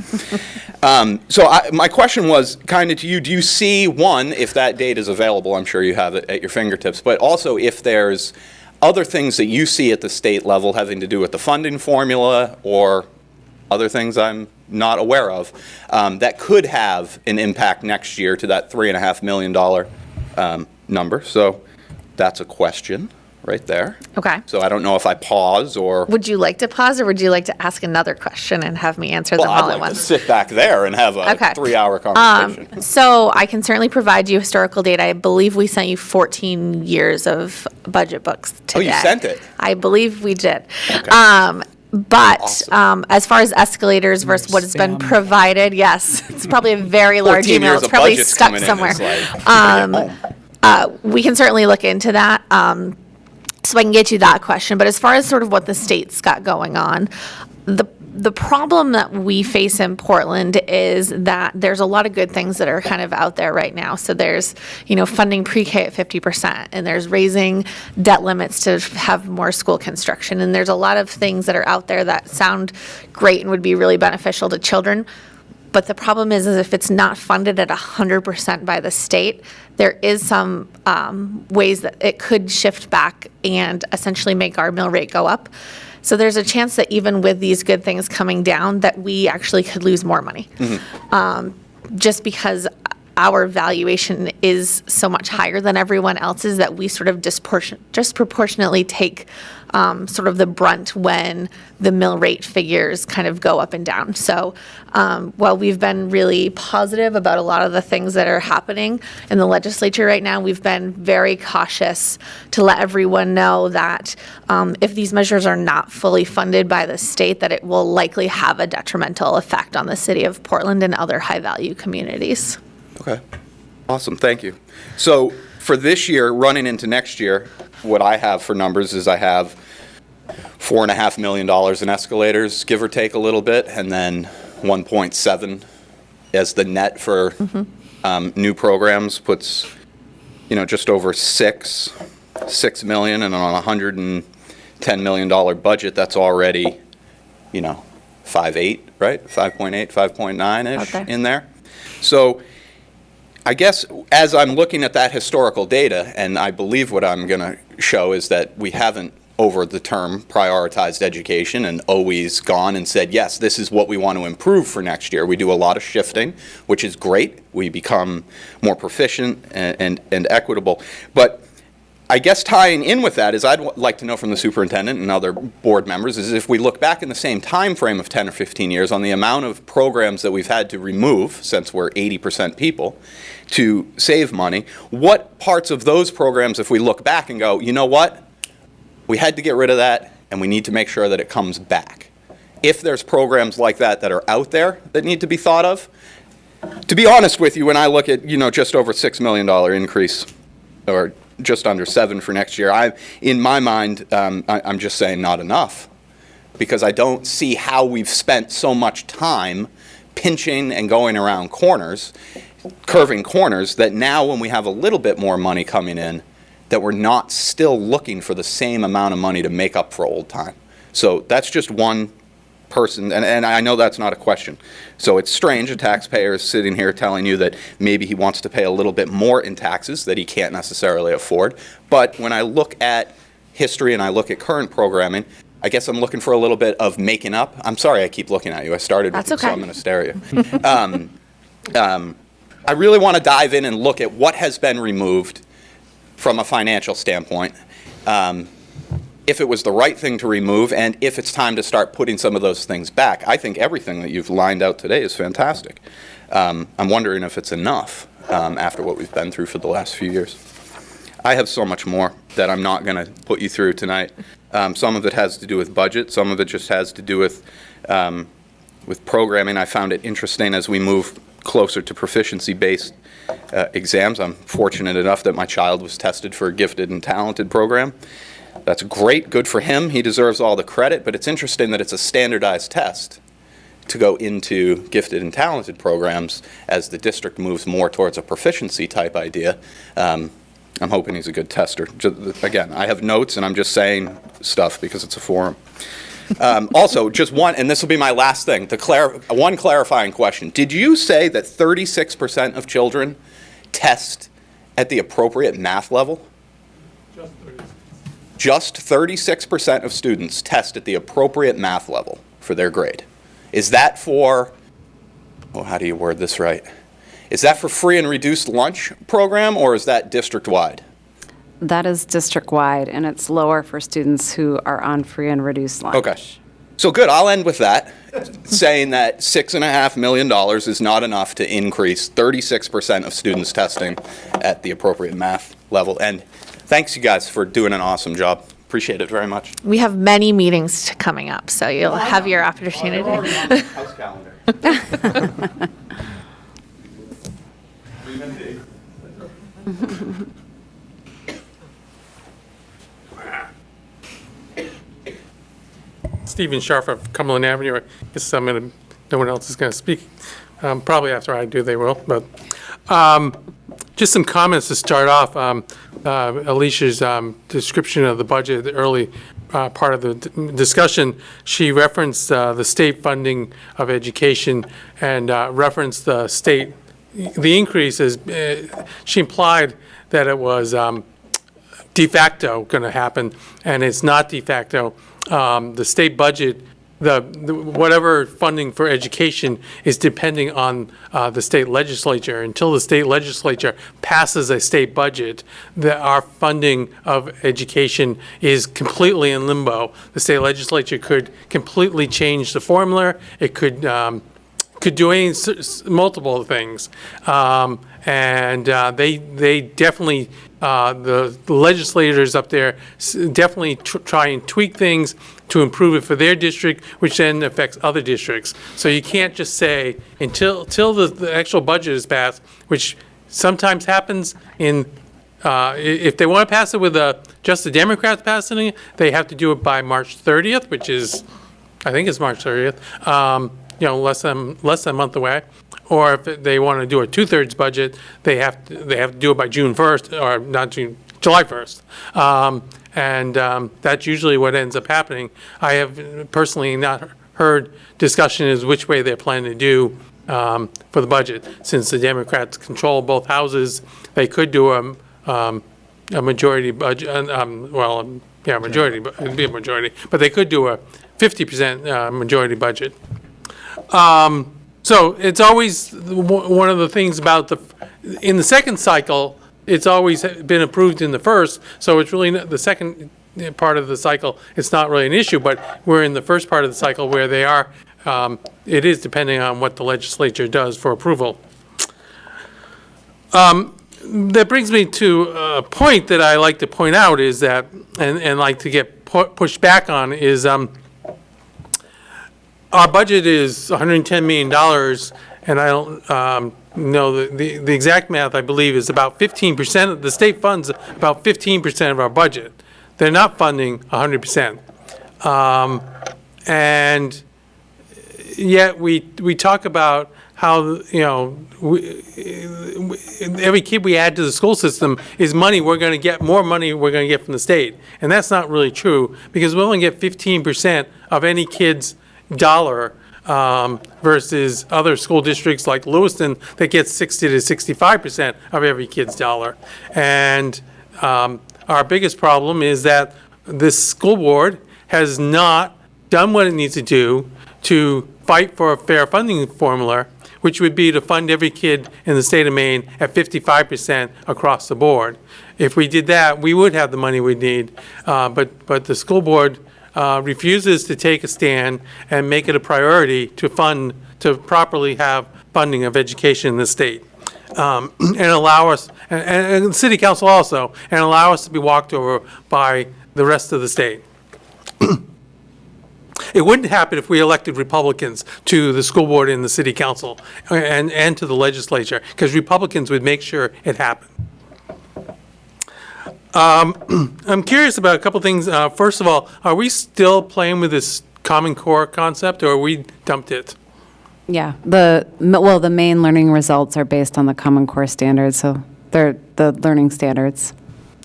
My question was kind of to you, do you see, one, if that data is available, I'm sure you have it at your fingertips, but also if there's other things that you see at the state level having to do with the funding formula or other things I'm not aware of that could have an impact next year to that $3.5 million number. So that's a question right there. Okay. So I don't know if I pause or... Would you like to pause, or would you like to ask another question and have me answer them all I'd at like once? to sit back there and have a 3-hour conversation. So I can certainly provide you historical data. I believe we sent you 14 years of budget books today. Oh, you sent it? I believe we did. Okay. But Awesome. As far as escalators versus what has been provided, yes, it's probably a very large 14 email. years It's of probably budgets stuck coming in, somewhere. it's like, We can certainly look into that. So I can get you that question. But as far as sort of what the state's got going on, the problem that we face in Portland is that there's a lot of good things that are kind of out there right now. So there's, funding pre-K at 50%, and there's raising debt limits to have more school construction. And there's a lot of things that are out there that sound great and would be really beneficial to children. But the problem is if it's not funded at 100% by the state, there is some ways that it could shift back and essentially make our mill rate go up. So there's a chance that even with these good things coming down, that we actually could lose more money. Just because our valuation is so much higher than everyone else's that we sort of disproportionately take sort of the brunt when the mill rate figures kind of go up and down. So while we've been really positive about a lot of the things that are happening in the legislature right now, we've been very cautious to let everyone know that if these measures are not fully funded by the state, that it will likely have a detrimental effect on the city of Portland and other high-value communities. Okay. Awesome. Thank you. So for this year, running into next year, what I have for numbers is I have $4.5 million in escalators, give or take a little bit, and then 1.7 as the net for new programs puts, just over $6 million, and on a $110 million budget, that's already, 5.8, right? 5.8, 5.9-ish in there. So I guess as I'm looking at that historical data, and I believe what I'm going to show is that we haven't over the term prioritized education and always gone and said, yes, this is what we want to improve for next year. We do a lot of shifting, which is great. We become more proficient and equitable. But I guess tying in with that is I'd like to know from the superintendent and other board members is if we look back in the same time frame of 10 or 15 years on the amount of programs that we've had to remove, since we're 80% people, to save money, what parts of those programs, if we look back and go, you know what, we had to get rid of that and we need to make sure that it comes back. If there's programs like that that are out there that need to be thought of, to be honest with you, when I look at, just over $6 million increase, or just under 7 for next year, in my mind, I'm just saying not enough, because I don't see how we've spent so much time pinching and going around corners, curving corners, that now when we have a little bit more money coming in, that we're not still looking for the same amount of money to make up for old time. So that's just one person, and I know that's not a question. So it's strange, a taxpayer is sitting here telling you that maybe he wants to pay a little bit more in taxes that he can't necessarily afford. But when I look at history and I look at current programming, I guess I'm looking for a little bit of making up. I'm sorry I keep looking at you. I started with you, so I'm going to stare at you. I really want to dive in and look at what has been removed from a financial standpoint. if it was the right thing to remove, and if it's time to start putting some of those things back. I think everything that you've lined out today is fantastic. I'm wondering if it's enough after what we've been through for the last few years. I have so much more that I'm not going to put you through tonight. Some of it has to do with budget. Some of it just has to do with programming. I found it interesting as we move closer to proficiency-based exams. I'm fortunate enough that my child was tested for a gifted and talented program. That's great, good for him. He deserves all the credit, but it's interesting that it's a standardized test to go into gifted and talented programs as the district moves more towards a proficiency type idea. I'm hoping he's a good tester. Again, I have notes and I'm just saying stuff because it's a forum. Also, just one, and this will be my last thing, one clarifying question. Did you say that 36% of children test at the appropriate math level? Just 36% of students test at the appropriate math level for their grade. Is that for, oh, how do you word this right? Is that for free and reduced lunch program, or is that district-wide? That is district-wide, and it's lower for students who are on free and reduced lunch. Okay. So good, I'll end with that, saying that $6.5 million is not enough to increase 36% of students testing at the appropriate math level. And thanks, you guys, for doing an awesome job. Appreciate it very much. We have many meetings coming up, so you'll have your opportunity. House calendar. Stephen Scharf of Cumberland Avenue. I guess no one else is going to speak. Probably after I do, they will. But just some comments to start off. Alicia's description of the budget, the early part of the discussion, she referenced the state funding of education and referenced the state. The increase is, she implied that it was de facto going to happen, and it's not de facto. The state budget, whatever funding for education is depending on the state legislature. Until the state legislature passes a state budget, our funding of education is completely in limbo. The state legislature could completely change the formula. It could do multiple things, and they definitely, the legislators up there definitely try and tweak things to improve it for their district, which then affects other districts. So you can't just say until the actual budget is passed, which sometimes happens in. If they want to pass it with just the Democrats passing it, they have to do it by March 30th, which is, I think it's March 30th. Less than a month away. Or if they want to do a 2/3 budget, they have to do it by June 1st, or not June, July 1st. That's usually what ends up happening. I have personally not heard discussion as which way they're planning to do for the budget. Since the Democrats control both houses, they could do a majority budget. Majority, it'd be a majority, but they could do a 50% majority budget. So it's always one of the things about in the second cycle, it's always been approved in the first, so it's really the second part of the cycle, it's not really an issue, but we're in the first part of the cycle where they are, it is depending on what the legislature does for approval. That brings me to a point that I like to point out is that, and like to get pushed back on, is our budget is $110 million, and I don't know the exact math. I believe is about 15% of the state funds about 15% of our budget. They're not funding 100%, and yet we talk about how every kid we add to the school system is money. We're going to get more money. We're going to get from the state, and that's not really true because we only get 15% of any kid's dollar versus other school districts like Lewiston that gets 60 to 65% of every kid's dollar. And our biggest problem is that this school board has not done what it needs to do to fight for a fair funding formula, which would be to fund every kid in the state of Maine at 55% across the board. If we did that, we would have the money we need. But the school board refuses to take a stand and make it a priority to properly have funding of education in the state. And allow us, and the city council also, and allow us to be walked over by the rest of the state. It wouldn't happen if we elected Republicans to the school board and the city council and to the legislature, because Republicans would make sure it happened. I'm curious about a couple things. First of all, are we still playing with this Common Core concept, or we dumped it? Yeah, the Maine learning results are based on the Common Core standards, so they're the learning standards.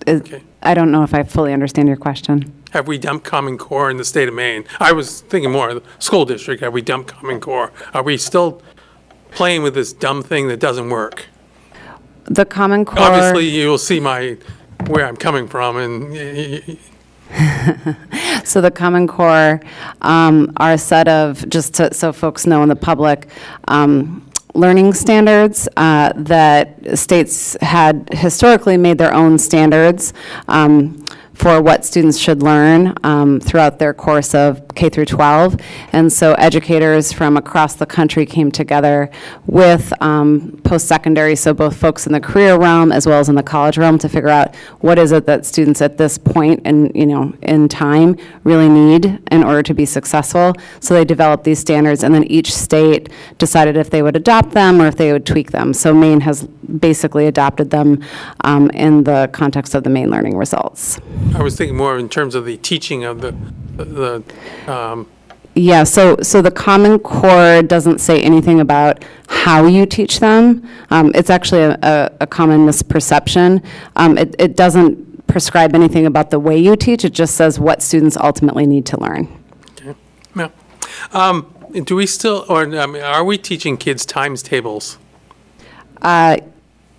Okay. I don't know if I fully understand your question. Have we dumped Common Core in the state of Maine? I was thinking more of the school district. Have we dumped Common Core? Are we still playing with this dumb thing that doesn't work? The Common Core... Obviously, you'll see where I'm coming from, and So the Common Core are a set of, so folks know in the public, learning standards that states had historically made their own standards for what students should learn throughout their course of K through 12. And so educators from across the country came together with post-secondary, so both folks in the career realm as well as in the college realm, to figure out what is it that students at this point in time really need in order to be successful. So they developed these standards, and then each state decided if they would adopt them or if they would tweak them. So Maine has basically adopted them in the context of the Maine learning results. I was thinking more in terms of the teaching of Yeah, so the Common Core doesn't say anything about how you teach them. It's actually a common misperception. It doesn't prescribe anything about the way you teach. It just says what students ultimately need to learn. Okay. Yeah. Do we still, or are we teaching kids times tables?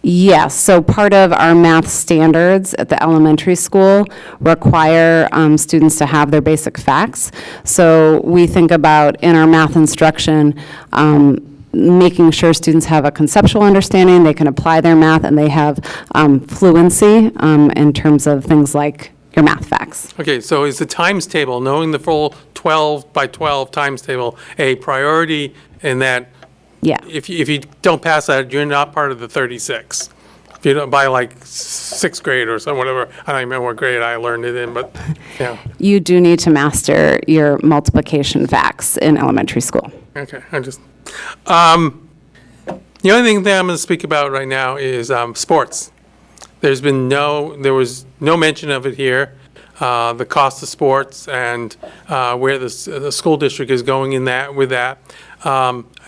Yes, so part of our math standards at the elementary school require students to have their basic facts. So we think about, in our math instruction, making sure students have a conceptual understanding, they can apply their math, and they have fluency in terms of things like your math facts. Okay, so is the times table, knowing the full 12 by 12 times table, a priority in that? Yeah. If you don't pass that, you're not part of the 36. If you don't, by like 6th grade or something, whatever, I don't remember what grade I learned it in, but yeah. You do need to master your multiplication facts in elementary school. Okay, the only thing that I'm going to speak about right now is sports. There was no mention of it here. The cost of sports and where the school district is going in that with that.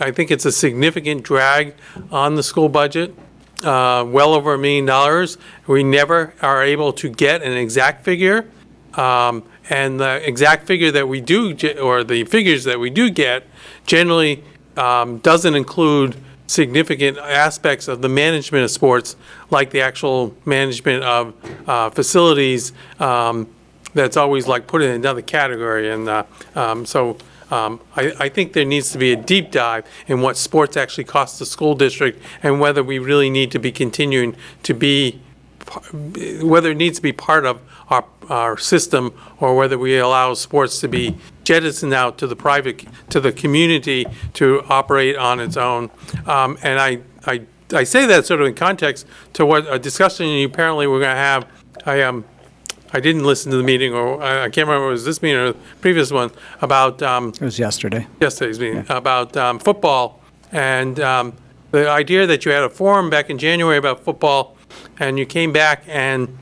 I think it's a significant drag on the school budget, well over $1 million. We never are able to get an exact figure, and the exact figure that we do, or the figures that we do get, generally doesn't include significant aspects of the management of sports, like the actual management of facilities. That's always like put in another category, and I think there needs to be a deep dive in what sports actually cost the school district, and whether we really need to be continuing to be, whether it needs to be part of our system, or whether we allow sports to be jettisoned out to the community to operate on its own. And I say that sort of in context to what a discussion apparently we're going to have. I didn't listen to the meeting, or I can't remember if it was this meeting or the previous one, about... It was yesterday. Yesterday's meeting, about football, and the idea that you had a forum back in January about football, and you came back and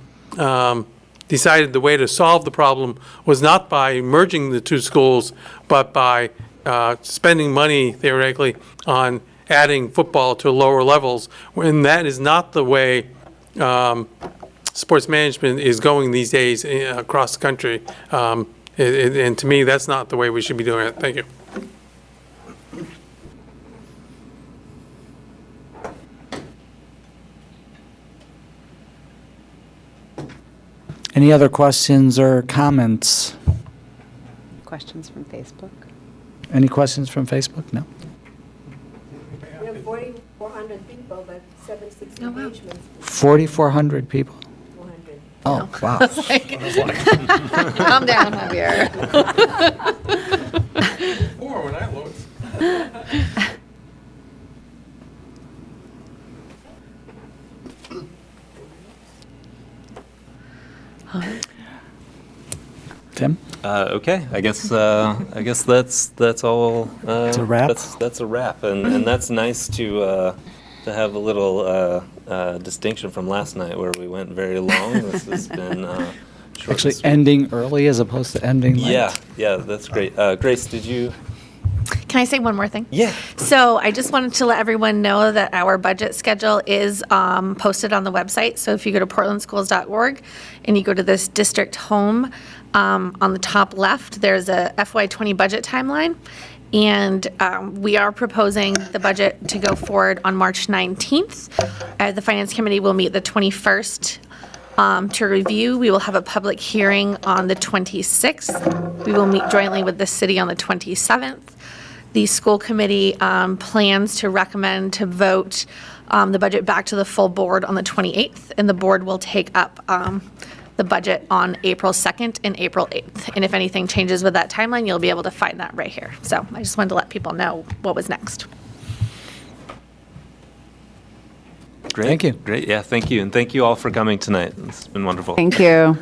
decided the way to solve the problem was not by merging the two schools, but by spending money, theoretically, on adding football to lower levels, when that is not the way sports management is going these days across the country. And to me, that's not the way we should be doing it. Thank you. Any other questions or comments? Questions from Facebook? Any questions from Facebook? No? We have 4,400 people, but 76 engagements. 4,400 people? 400. Oh, wow. Calm down, Javier. Or when I looked. Tim? Okay, I guess that's all. It's a wrap? That's a wrap, and that's nice to have a little distinction from last night where we went very long. This has been short Actually and sweet. ending early as opposed to ending late? Yeah, that's great. Grace, did you? Can I say one more thing? Yeah. So I just wanted to let everyone know that our budget schedule is posted on the website. So if you go to portlandschools.org and you go to this district home, on the top left, there's a FY20 budget timeline. And we are proposing the budget to go forward on March 19th. The Finance Committee will meet the 21st to review. We will have a public hearing on the 26th. We will meet jointly with the city on the 27th. The school committee plans to recommend to vote the budget back to the full board on the 28th, and the board will take up the budget on April 2nd and April 8th. And if anything changes with that timeline, you'll be able to find that right here. So I just wanted to let people know what was next. Great. Thank you. Great. Yeah, thank you. And thank you all for coming tonight. It's been wonderful. Thank you.